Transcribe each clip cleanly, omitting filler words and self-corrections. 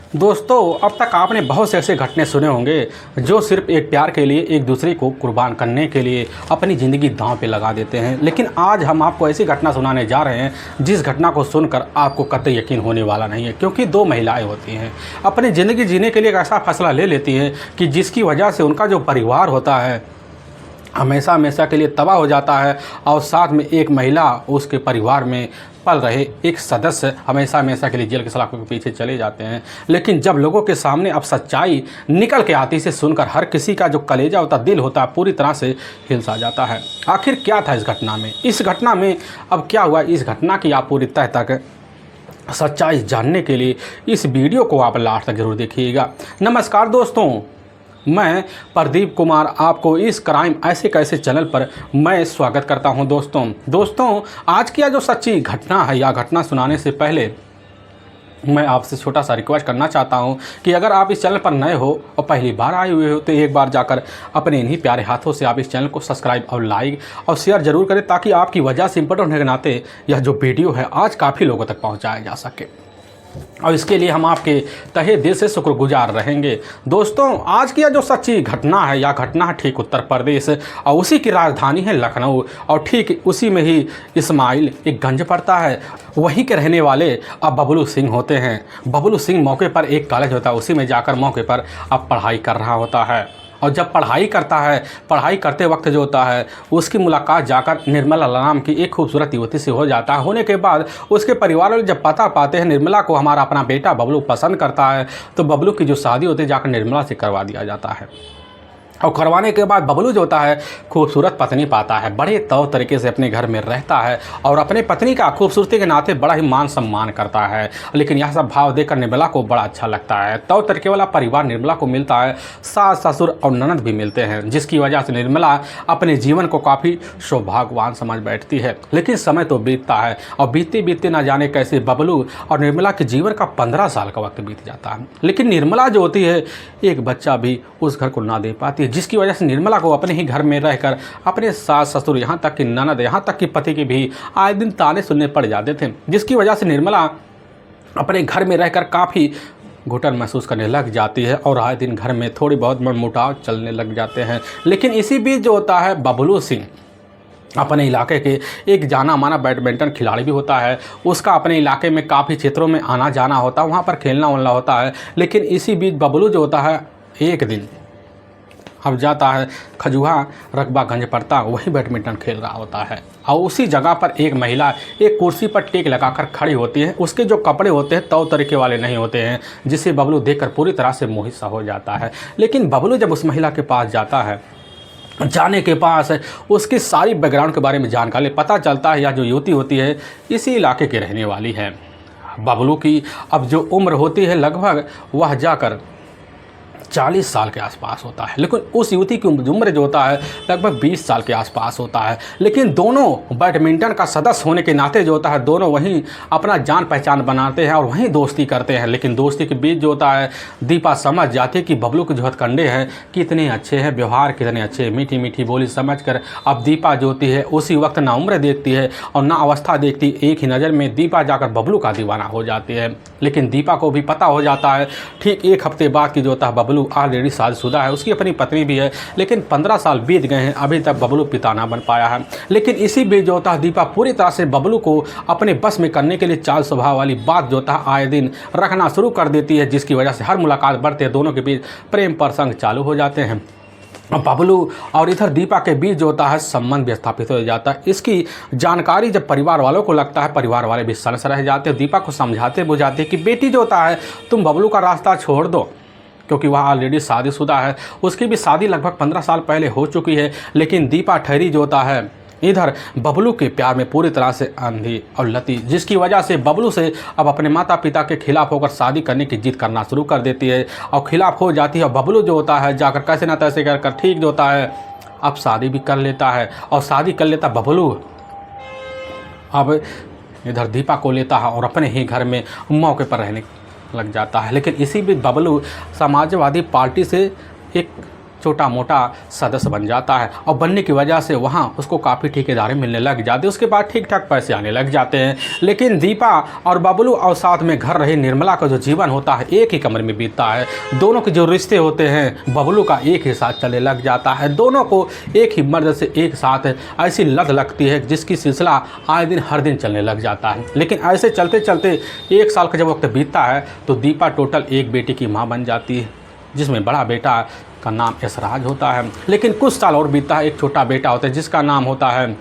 दोस्तों, अब तक आपने बहुत से ऐसे घटने सुने होंगे जो सिर्फ एक प्यार के लिए एक दूसरे को कुर्बान करने के लिए अपनी ज़िंदगी दांव पे लगा देते हैं। लेकिन आज हम आपको ऐसी घटना सुनाने जा रहे हैं जिस घटना को सुनकर आपको कतई यकीन होने वाला नहीं है, क्योंकि दो महिलाएं होती हैं अपनी ज़िंदगी जीने के लिए एक ऐसा फैसला ले लेती हैं कि जिसकी वजह से उनका जो परिवार होता है हमेशा हमेशा के लिए तबाह हो जाता है, और साथ में एक महिला उसके परिवार में पल रहे एक सदस्य हमेशा हमेशा के लिए जेल के सलाखों के पीछे चले जाते हैं। लेकिन जब लोगों के सामने अब सच्चाई निकल के आती, से सुनकर हर किसी का जो कलेजा होता, दिल होता, पूरी तरह से हिलसा जाता है। आखिर क्या था इस घटना में? इस घटना में अब क्या हुआ, इस घटना की आप पूरी तह तक सच्चाई जानने के लिए इस वीडियो को आप लास्ट तक जरूर देखिएगा। नमस्कार दोस्तों, मैं प्रदीप कुमार आपको इस क्राइम ऐसे कैसे चैनल पर मैं स्वागत करता हूं। दोस्तों आज की जो सच्ची घटना है या घटना सुनाने से पहले मैं आपसे छोटा सा रिक्वेस्ट करना चाहता हूं कि अगर आप इस चैनल पर नए हो और पहली बार आए हुए हो तो एक बार जाकर अपने इन्हीं प्यारे हाथों से आप इस चैनल को सब्सक्राइब और लाइक और शेयर जरूर करें, ताकि आपकी वजह से इम्पोर्टेंट होने के नाते यह जो वीडियो है आज काफ़ी लोगों तक पहुँचाया जा सके, और इसके लिए हम आपके तहे दिल से शुक्रगुजार रहेंगे। दोस्तों आज की यह जो सच्ची घटना है, यह घटना है ठीक उत्तर प्रदेश और उसी की राजधानी है लखनऊ, और ठीक उसी में ही इस्माइल एक गंज पड़ता है। वहीं के रहने वाले अब बबलू सिंह होते हैं। बबलू सिंह मौके पर एक कॉलेज होता है, उसी में जाकर मौके पर अब पढ़ाई कर रहा होता है, और जब पढ़ाई करता है, पढ़ाई करते वक्त जो होता है उसकी मुलाकात जाकर निर्मला नाम की एक खूबसूरत युवती से हो जाता है। होने के बाद उसके परिवार वाले जब पता पाते हैं निर्मला को हमारा अपना बेटा बबलू पसंद करता है, तो बबलू की जो शादी होती है जाकर निर्मला से करवा दिया जाता है। और करवाने के बाद बबलू जो होता है खूबसूरत पत्नी पाता है, बड़े तौर तरीके से अपने घर में रहता है और अपने पत्नी का खूबसूरती के नाते बड़ा ही मान सम्मान करता है। लेकिन यह सब भाव देखकर निर्मला को बड़ा अच्छा लगता है। तौर तरीके वाला परिवार निर्मला को मिलता है, सास ससुर और ननद भी मिलते हैं, जिसकी वजह से निर्मला अपने जीवन को काफ़ी सौभाग्यवान समझ बैठती है। लेकिन समय तो बीतता है और बीतते बीतते ना जाने कैसे बबलू और निर्मला के जीवन का 15 साल का वक्त बीत जाता है। लेकिन निर्मला जो होती है एक बच्चा भी उस घर को ना दे पाती, जिसकी वजह से निर्मला को अपने ही घर में रहकर अपने सास ससुर यहाँ तक कि ननद यहाँ तक कि पति के भी आए दिन ताने सुनने पड़ जाते थे, जिसकी वजह से निर्मला अपने घर में रहकर काफ़ी घुटन महसूस करने लग जाती है और आए दिन घर में थोड़ी बहुत मनमुटाव चलने लग जाते हैं। लेकिन इसी बीच जो होता है बबलू सिंह अपने इलाके के एक जाना माना बैडमिंटन खिलाड़ी भी होता है। उसका अपने इलाके में काफ़ी क्षेत्रों में आना जाना होता है, वहाँ पर खेलना उलना होता है। लेकिन इसी बीच बबलू जो होता है एक दिन अब जाता है खजुहा रकबा गंज पड़ता, वही बैडमिंटन खेल रहा होता है, और उसी जगह पर एक महिला एक कुर्सी पर टेक लगाकर खड़ी होती है। उसके जो कपड़े होते हैं तौर तरीके वाले नहीं होते हैं, जिसे बबलू देखकर पूरी तरह से मोहित सा हो जाता है। लेकिन बबलू जब उस महिला के पास जाता है, जाने के पास उसकी सारी बैकग्राउंड के बारे में जानकारी पता चलता है, यह जो युवती होती है इसी इलाके की रहने वाली है। बबलू की अब जो उम्र होती है लगभग वह जाकर 40 साल के आसपास होता है, लेकिन उस युवती की उम्र जो होता है लगभग 20 साल के आसपास होता है। लेकिन दोनों बैडमिंटन का सदस्य होने के नाते जो होता है दोनों वहीं अपना जान पहचान बनाते हैं और वहीं दोस्ती करते हैं। लेकिन दोस्ती के बीच जो होता है दीपा समझ जाती है कि बबलू के जो हथकंडे हैं कितने अच्छे हैं, व्यवहार कितने अच्छे हैं, मीठी मीठी बोली समझ कर अब दीपा जो होती है उसी वक्त ना उम्र देखती है और ना अवस्था देखती, एक ही नज़र में दीपा जाकर बबलू का दीवाना हो जाती है। लेकिन दीपा को भी पता हो जाता है ठीक एक हफ्ते बाद की जो होता है बबलू ऑलरेडी शादीशुदा है, उसकी अपनी पत्नी भी है, लेकिन 15 साल बीत गए हैं, अभी तक बबलू पिता ना बन पाया है। लेकिन इसी बीच जो होता है दीपा पूरी तरह से बबलू को अपने बस में करने के लिए चाल स्वभाव वाली बात जो होता है आए दिन रखना शुरू कर देती है, जिसकी वजह से हर मुलाकात बढ़ते दोनों के बीच प्रेम प्रसंग चालू हो जाते हैं। बबलू और इधर दीपा के बीच जो होता है संबंध भी स्थापित हो जाता है। इसकी जानकारी जब परिवार वालों को लगता है, परिवार वाले भी सनस रह जाते हैं। दीपा को समझाते बुझाते कि बेटी जो होता है तुम बबलू का रास्ता छोड़ दो, क्योंकि वह ऑलरेडी शादीशुदा है, उसकी भी शादी लगभग 15 साल पहले हो चुकी है। लेकिन दीपा ठहरी जो होता है इधर बबलू के प्यार में पूरी तरह से अंधी और लती, जिसकी वजह से बबलू से अब अपने माता पिता के खिलाफ होकर शादी करने की जिद करना शुरू कर देती है और खिलाफ हो जाती है। और बबलू जो होता है जाकर कैसे ना तैसे कर ठीक जो होता है अब शादी भी कर लेता है, और शादी कर लेता बबलू अब इधर दीपा को लेता है और अपने ही घर में मौके पर रहने लग जाता है। लेकिन इसी बीच बबलू समाजवादी पार्टी से एक छोटा मोटा सदस्य बन जाता है और बनने की वजह से वहाँ उसको काफ़ी ठेकेदारी मिलने लग जाती है। उसके बाद ठीक ठाक पैसे आने लग जाते हैं। लेकिन दीपा और बबलू और साथ में घर रही निर्मला का जो जीवन होता है एक ही कमरे में बीतता है। दोनों के जो रिश्ते होते हैं बबलू का एक ही साथ चलने लग जाता है। दोनों को एक ही मर्द से एक साथ ऐसी लत लगती है जिसकी सिलसिला आए दिन हर दिन चलने लग जाता है। लेकिन ऐसे चलते चलते 1 साल का जब वक्त बीतता है तो दीपा टोटल एक बेटी की माँ बन जाती है, जिसमें बड़ा बेटा का नाम यशराज होता है। लेकिन कुछ साल और बीतता है, एक छोटा बेटा होता है जिसका नाम होता है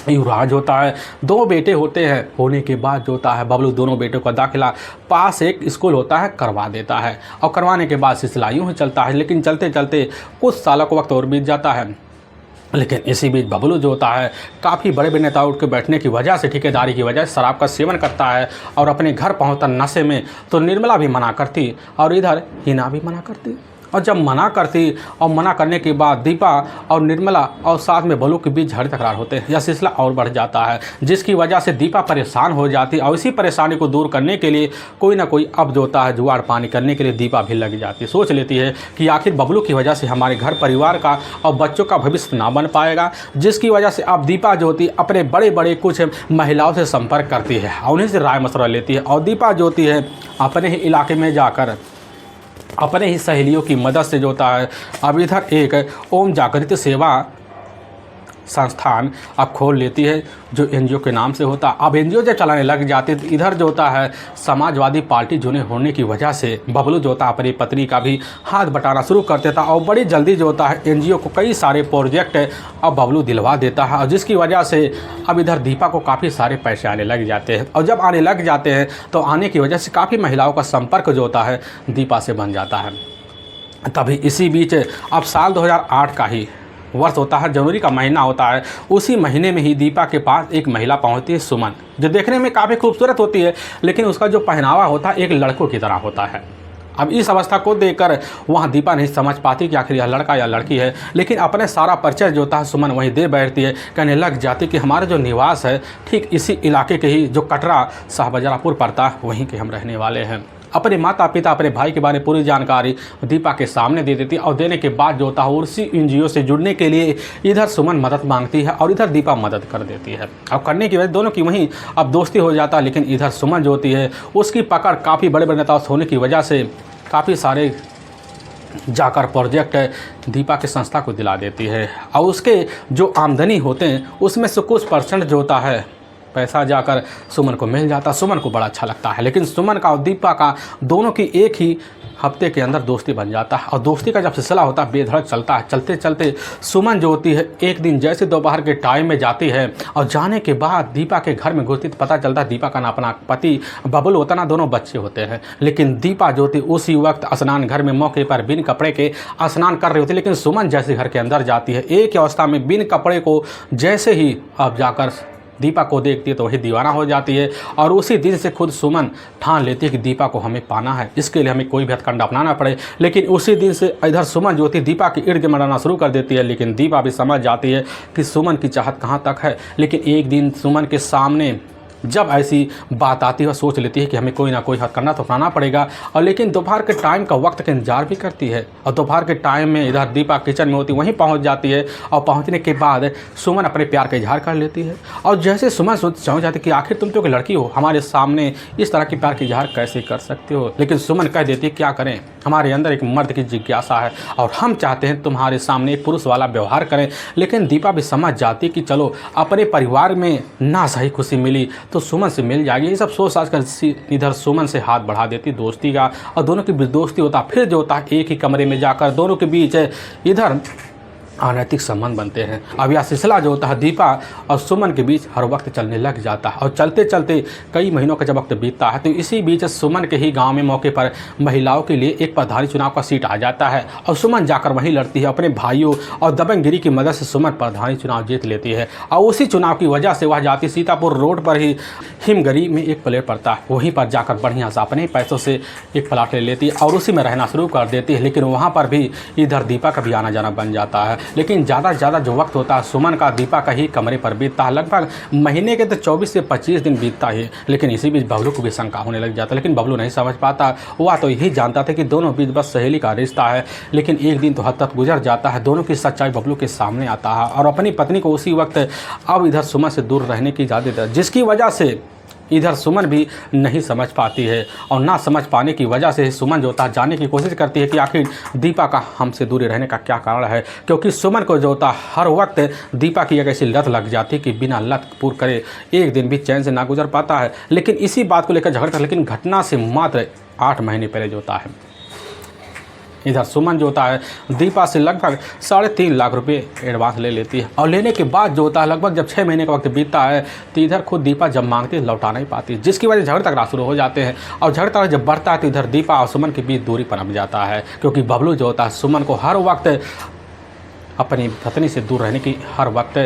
युवराज होता है। 2 बेटे होते हैं। होने के बाद जो होता है बबलू दोनों बेटों का दाखिला पास एक स्कूल होता है करवा देता है और करवाने के बाद सिलसिला यूँ ही चलता है। लेकिन चलते चलते कुछ सालों का वक्त और बीत जाता है। लेकिन इसी बीच बबलू जो होता है काफ़ी बड़े बड़े नेता उठ के बैठने की वजह से, ठेकेदारी की वजह से शराब का सेवन करता है और अपने घर पहुंचता नशे में। तो निर्मला भी मना करती और इधर हिना भी मना करती। और जब मना करती और मना करने के बाद दीपा और निर्मला और साथ में बबलू के बीच झगड़े तकरार होते हैं। यह सिलसिला और बढ़ जाता है जिसकी वजह से दीपा परेशान हो जाती है और इसी परेशानी को दूर करने के लिए कोई ना कोई अब जो होता है जुगाड़ पानी करने के लिए दीपा भी लग जाती है। सोच लेती है कि आखिर बबलू की वजह से हमारे घर परिवार का और बच्चों का भविष्य ना बन पाएगा, जिसकी वजह से अब दीपा जो होती है अपने बड़े बड़े कुछ महिलाओं से संपर्क करती है और उन्हीं से राय मशवरा लेती है। और दीपा जो होती है अपने ही इलाके में जाकर अपने ही सहेलियों की मदद से जो होता है अब इधर एक ओम जागृत सेवा संस्थान अब खोल लेती है जो एनजीओ के नाम से होता है। अब एनजीओ जब चलाने लग जाती है तो इधर जो होता है समाजवादी पार्टी जुड़े होने की वजह से बबलू जो होता है अपनी पत्नी का भी हाथ बटाना शुरू कर देता है और बड़ी जल्दी जो होता है एनजीओ को कई सारे प्रोजेक्ट अब बबलू दिलवा देता है और जिसकी वजह से अब इधर दीपा को काफ़ी सारे पैसे आने लग जाते हैं। और जब आने लग जाते हैं तो आने की वजह से काफ़ी महिलाओं का संपर्क जो होता है दीपा से बन जाता है। तभी इसी बीच अब साल 2008 का ही वर्ष होता है, जनवरी का महीना होता है। उसी महीने में ही दीपा के पास एक महिला पहुंचती है, सुमन, जो देखने में काफ़ी खूबसूरत होती है लेकिन उसका जो पहनावा होता है एक लड़कों की तरह होता है। अब इस अवस्था को देखकर वहाँ दीपा नहीं समझ पाती कि आखिर यह लड़का या लड़की है। लेकिन अपने सारा परिचय जो होता है सुमन वहीं दे बैठती है, कहने लग जाती कि हमारा जो निवास है ठीक इसी इलाके के ही जो कटरा शाहबजरापुर पड़ता है वहीं के हम रहने वाले हैं। अपने माता पिता अपने भाई के बारे में पूरी जानकारी दीपा के सामने दे देती है और देने के बाद जो होता है उसी एनजीओ से जुड़ने के लिए इधर सुमन मदद मांगती है और इधर दीपा मदद कर देती है। अब करने की वजह दोनों की वहीं अब दोस्ती हो जाता है। लेकिन इधर सुमन जो होती है उसकी पकड़ काफ़ी बड़े बड़े नेताओं से होने की वजह से काफ़ी सारे जाकर प्रोजेक्ट दीपा के संस्था को दिला देती है और उसके जो आमदनी होते हैं उसमें से कुछ % जो होता है पैसा जाकर सुमन को मिल जाता। सुमन को बड़ा अच्छा लगता है। लेकिन सुमन का और दीपा का दोनों की एक ही हफ्ते के अंदर दोस्ती बन जाता है और दोस्ती का जब सिलसिला होता है बेधड़क चलता है। चलते चलते सुमन जो होती है एक दिन जैसे दोपहर के टाइम में जाती है और जाने के बाद दीपा के घर में घुसती तो पता चलता है दीपा का ना अपना पति बबलू होता ना दोनों बच्चे होते हैं। लेकिन दीपा जो होती उसी वक्त स्नान घर में मौके पर बिन कपड़े के स्नान कर रही होती। लेकिन सुमन जैसे घर के अंदर जाती है एक ही अवस्था में बिन कपड़े को जैसे ही अब जाकर दीपा को देखती है तो वही दीवाना हो जाती है। और उसी दिन से खुद सुमन ठान लेती है कि दीपा को हमें पाना है, इसके लिए हमें कोई भी हथकंडा अपनाना पड़े। लेकिन उसी दिन से इधर सुमन जो होती है दीपा के इर्द गिर्द मरना शुरू कर देती है। लेकिन दीपा भी समझ जाती है कि सुमन की चाहत कहाँ तक है। लेकिन एक दिन सुमन के सामने जब ऐसी बात आती है सोच लेती है कि हमें कोई ना कोई हथकंडा तो अपनाना पड़ेगा। और लेकिन दोपहर के टाइम का वक्त का इंतजार भी करती है और दोपहर के टाइम में इधर दीपा किचन में होती वहीं पहुंच जाती है और पहुंचने के बाद सुमन अपने प्यार का इजहार कर लेती है। और जैसे सुमन समझ जाती कि आखिर तुम तो एक लड़की हो, हमारे सामने इस तरह की प्यार का इजहार कैसे कर सकते हो। लेकिन सुमन कह देती है क्या करें, हमारे अंदर एक मर्द की जिज्ञासा है और हम चाहते हैं तुम्हारे सामने एक पुरुष वाला व्यवहार करें। लेकिन दीपा भी समझ जाती कि चलो अपने परिवार में ना सही खुशी मिली तो सुमन से मिल जाएगी। ये सब सोच कर इधर सुमन से हाथ बढ़ा देती दोस्ती का और दोनों की दोस्ती होता। फिर जो होता है एक ही कमरे में जाकर दोनों के बीच इधर अनैतिक संबंध बनते हैं। अब यह सिलसिला जो होता है दीपा और सुमन के बीच हर वक्त चलने लग जाता है और चलते चलते कई महीनों का जब वक्त बीतता है तो इसी बीच सुमन के ही गांव में मौके पर महिलाओं के लिए एक प्रधानी चुनाव का सीट आ जाता है और सुमन जाकर वहीं लड़ती है। अपने भाइयों और दबंगगिरी की मदद से सुमन प्रधानी चुनाव जीत लेती है और उसी चुनाव की वजह से वह जाती सीतापुर रोड पर ही हिमगरी में एक प्लेट पड़ता है, वहीं पर जाकर बढ़िया से अपने पैसों से एक प्लाट ले लेती है और उसी में रहना शुरू कर देती है। लेकिन वहाँ पर भी इधर दीपा का भी आना जाना बन जाता है। लेकिन ज़्यादा से ज़्यादा जो वक्त होता है सुमन का दीपा का ही कमरे पर बीतता है। लगभग महीने के तो 24 से 25 दिन बीतता है, लेकिन इसी बीच बबलू को भी शंका होने लग जाता है। लेकिन बबलू नहीं समझ पाता, वह तो यही जानता था कि दोनों बीच बस सहेली का रिश्ता है। लेकिन एक दिन तो हद तक गुजर जाता है, दोनों की सच्चाई बबलू के सामने आता है और अपनी पत्नी को उसी वक्त अब इधर सुमन से दूर रहने की इजाज़त देता है, जिसकी वजह से इधर सुमन भी नहीं समझ पाती है। और ना समझ पाने की वजह से सुमन जो होता है जानने की कोशिश करती है कि आखिर दीपा का हमसे दूरी रहने का क्या कारण है, क्योंकि सुमन को जो होता हर वक्त दीपा की एक ऐसी लत लग जाती है कि बिना लत पूर्ण करे एक दिन भी चैन से ना गुजर पाता है। लेकिन इसी बात को लेकर झगड़ता, लेकिन घटना से मात्र 8 महीने पहले जो होता है इधर सुमन जो होता है दीपा से लगभग 3.5 लाख रुपए एडवांस ले लेती है। और लेने के बाद जो होता है लगभग जब 6 महीने का वक्त बीतता है तो इधर खुद दीपा जब मांगती है लौटा नहीं पाती, जिसकी वजह से झगड़ा तगड़ा शुरू हो जाते हैं। और झगड़ा जब बढ़ता है तो इधर दीपा और सुमन के बीच दूरी पनप जाता है, क्योंकि बबलू जो होता है सुमन को हर वक्त अपनी पत्नी से दूर रहने की हर वक्त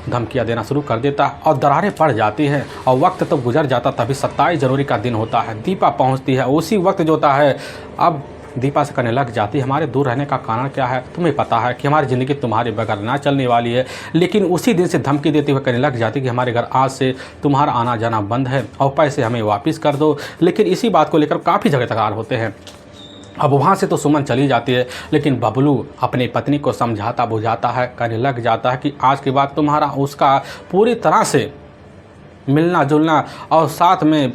धमकियाँ देना शुरू कर देता और दरारें पड़ जाती हैं। और वक्त तो गुजर जाता, तभी 27 जनवरी का दिन होता है। दीपा पहुँचती है, उसी वक्त जो होता है अब दीपा से कहने लग जाती है हमारे दूर रहने का कारण क्या है, तुम्हें पता है कि हमारी ज़िंदगी तुम्हारे बगैर ना चलने वाली है। लेकिन उसी दिन से धमकी देते हुए कहने लग जाती कि हमारे घर आज से तुम्हारा आना जाना बंद है और पैसे हमें वापस कर दो। लेकिन इसी बात को लेकर काफ़ी झगड़े तकरार होते हैं। अब वहाँ से तो सुमन चली जाती है, लेकिन बबलू अपनी पत्नी को समझाता बुझाता है, कहने लग जाता है कि आज के बाद तुम्हारा उसका पूरी तरह से मिलना जुलना और साथ में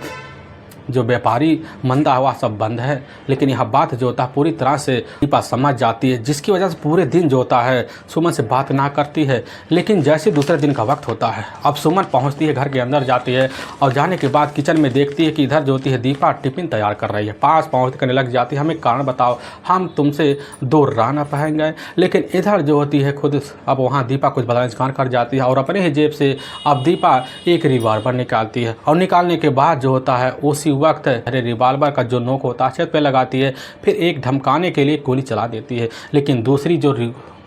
जो व्यापारी मंदा हुआ सब बंद है। लेकिन यह बात जो होता है पूरी तरह से दीपा समझ जाती है, जिसकी वजह से पूरे दिन जो होता है सुमन से बात ना करती है। लेकिन जैसे दूसरे दिन का वक्त होता है अब सुमन पहुंचती है, घर के अंदर जाती है और जाने के बाद किचन में देखती है कि इधर जो होती है दीपा टिफ़िन तैयार कर रही है। पास पहुँच करने लग जाती है हमें कारण बताओ, हम तुमसे दूर रह ना पाएंगे। लेकिन इधर जो होती है खुद अब वहाँ दीपा कुछ बताने से कर जाती है और अपने ही जेब से अब दीपा एक रिवॉल्वर निकालती है और निकालने के बाद जो होता है उसी वक्त अरे रिवॉल्वर का जो नोक होता है छत पे लगाती है, फिर एक धमकाने के लिए गोली चला देती है। लेकिन दूसरी जो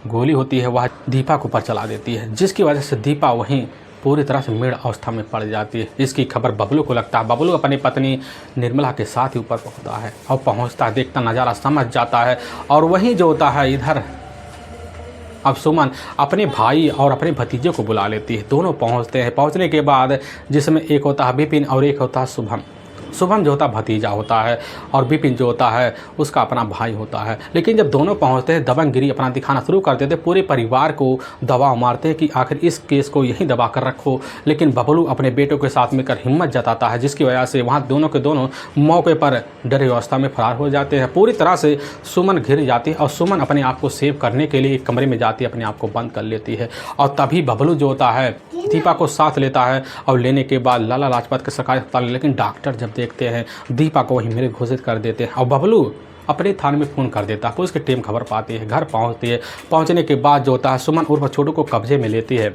गोली होती है वह दीपा के ऊपर चला देती है, जिसकी वजह से दीपा वहीं पूरी तरह से मृत अवस्था में पड़ जाती है। इसकी खबर बबलू को लगता है, बबलू अपनी पत्नी निर्मला के साथ ही ऊपर पहुंचता है और पहुंचता देखता नज़ारा समझ जाता है। और वहीं जो होता है इधर अब सुमन अपने भाई और अपने भतीजे को बुला लेती है। दोनों पहुंचते हैं, पहुंचने के बाद जिसमें एक होता है विपिन और एक होता है शुभम। शुभम जो होता है भतीजा होता है और विपिन जो होता है उसका अपना भाई होता है। लेकिन जब दोनों पहुंचते हैं दबंगगिरी अपना दिखाना शुरू कर देते, पूरे परिवार को दबाव मारते हैं कि आखिर इस केस को यहीं दबा कर रखो। लेकिन बबलू अपने बेटों के साथ मिलकर हिम्मत जताता है, जिसकी वजह से वहाँ दोनों के दोनों मौके पर डरी अवस्था में फरार हो जाते हैं। पूरी तरह से सुमन घिर जाती है और सुमन अपने आप को सेव करने के लिए एक कमरे में जाती है, अपने आप को बंद कर लेती है। और तभी बबलू जो होता है दीपा को साथ लेता है और लेने के बाद लाला लाजपत के सरकारी अस्पताल, लेकिन डॉक्टर जब देखते हैं दीपा को वहीं मृत घोषित कर देते हैं। और बबलू अपने थाने में फ़ोन कर देता है, पुलिस की टीम खबर पाती है, घर पहुंचती है। पहुंचने के बाद जो होता है सुमन उर्फ छोटू को कब्जे में लेती है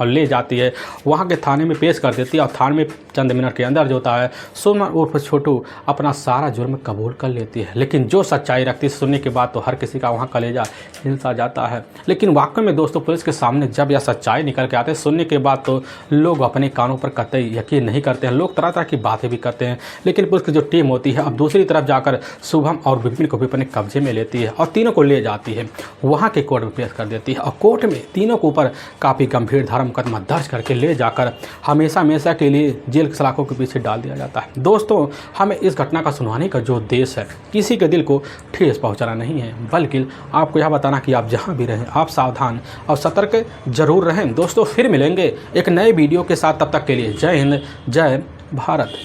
और ले जाती है, वहाँ के थाने में पेश कर देती है। और थाने में चंद मिनट के अंदर जो होता है सुमन उर्फ छोटू अपना सारा जुर्म कबूल कर लेती है। लेकिन जो सच्चाई रखती है सुनने के बाद तो हर किसी का वहाँ कलेजा हिलसा जाता है। लेकिन वाकई में दोस्तों पुलिस के सामने जब यह सच्चाई निकल के आते हैं सुनने के बाद तो लोग अपने कानों पर कतई यकीन नहीं करते हैं, लोग तरह तरह की बातें भी करते हैं। लेकिन पुलिस की जो टीम होती है अब दूसरी तरफ जाकर शुभम और विपिन को भी अपने कब्जे में लेती है और तीनों को ले जाती है, वहाँ के कोर्ट में पेश कर देती है। और कोर्ट में तीनों के ऊपर काफ़ी गंभीर धारा मुकदमा दर्ज करके ले जाकर हमेशा हमेशा के लिए जेल की सलाखों के पीछे डाल दिया जाता है। दोस्तों हमें इस घटना का सुनाने का जो उद्देश्य है किसी के दिल को ठेस पहुंचाना नहीं है, बल्कि आपको यह बताना कि आप जहां भी रहें आप सावधान और सतर्क जरूर रहें। दोस्तों फिर मिलेंगे एक नए वीडियो के साथ, तब तक के लिए जय हिंद जय भारत।